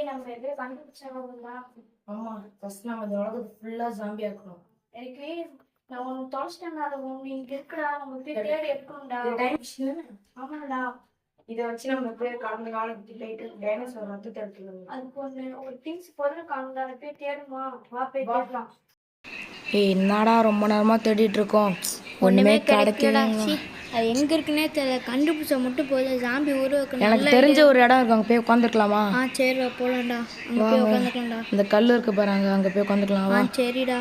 நம்ம எது கண்டுபிடிச்சவங்களா? ஆமா, ஃபர்ஸ்ட் நம்ம இந்த உலகத்தை ஃபுல்லா ஜாம்பியா இருக்கணும். எனக்கு நான் ஒன்று தொலைச்சிட்டேன். அதை ஒன்று இங்கே இருக்குடா, நம்ம போய் தேடி எடுக்கணும்டா. Time machine. ஆமாடா, இதை வச்சு நம்ம போய் கடந்த காலத்துக்கு போயிட்டு டைனோசர் ரத்தத்தை எடுத்துக்கணும். அதுக்கு ஒரு திங்ஸ் பொருள் காணும்டா, அதை போய் தேடுமா? வா போய் தேடலாம். ஏய், என்னடா ரொம்ப நேரமா தேடிட்டு இருக்கோம், ஒண்ணுமே கிடைக்கல. அது எங்க இருக்குன்னே தெரியல. கண்டுபிடிச்ச மட்டும் போதும். ஜாம்பி உருவாக்கணும். எனக்கு தெரிஞ்ச ஒரு இடம் இருக்கு, அங்க போய் உட்காந்துக்கலாமா? சரி போலாம்டா, அங்க போய் உட்காந்துக்கலாம்டா. இந்த கல் இருக்கு பாருங்க, அங்க போய் உட்காந்துக்கலாமா? சரிடா.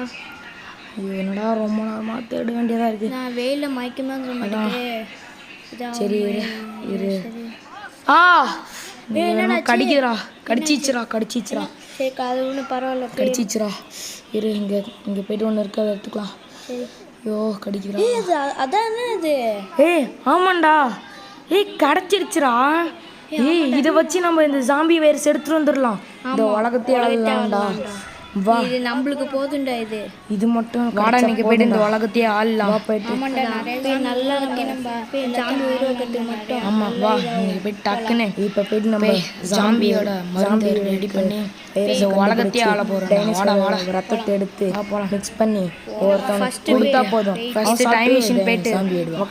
ஐயோ, என்னடா ரொம்ப நேரமா தேட வேண்டியதா இருக்கு. நான் வெயில மயக்கமே சொல்ல மாட்டேன். சரி இரு. கடிக்குதுடா, கடிச்சிச்சுடா. சரி, அது ஒன்றும் பரவாயில்ல. கடிச்சிச்சுடா. இரு, இங்க போயிட்டு ஒன்று இருக்கு, அதை எடுத்துக்கலாம். சரி. ஐயோ, கடிக்குதுடா. அதானே அது. ஆமாண்டா. கடைச்சிருச்சுடா. இதை வச்சு நம்ம இந்த ஜாம்பி வைரஸ் எடுத்துட்டு வந்துடலாம். இந்த உலகத்தையே ஆளலாம்டா. வா, இது நம்மளுக்கு போதும்டா. இது மட்டும் வாடா, இன்னைக்கு போயிட்டு இந்த உலகத்தையே ஆளலாம். போயிட்டு நல்லா நம்ம ஜாம்பி உருவாக்கிறதுக்கு மட்டும். ஆமா, வா இன்னைக்கு போயிட்டு டக்குன்னு இப்ப போயிட்டு நம்ம ஜாம்பியோட மருந்து ரெடி பண்ணி உலகத்தையே ஆள போறோம். வாடா, ரத்தத்தை எடுத்து மிக்ஸ் பண்ணி ஒருத்தவங்க கொடுத்தா போதும். ஃபர்ஸ்ட் டைம் மிஷின் போயிட்டு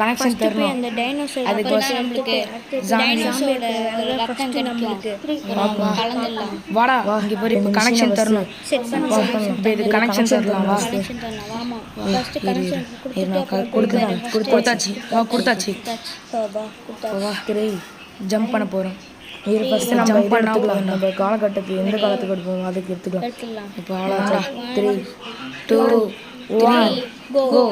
கனெக்ஷன் தரணும். அந்த டைனோசர் அதுக்கு நம்மளுக்கு டைனோசரோட ரத்தம் நம்மளுக்கு கலந்துடலாம். வாடா, இங்க போய் கனெக்ஷன் தரணும். இது கனெக்ஷன் தரலாம். வா, ஆமா, ஃபர்ஸ்ட் கனெக்ஷன் கொடுத்தாச்சு. ஜம்ப் பண்ண போறோம். ஜம்ப் பண்ணலாம். நம்ம காலகட்டத்துக்கு எந்த காலத்துக்கு எடுப்போம் அதுக்கு எடுத்துக்கலாம். இப்போ 3, 2, 1 கோ.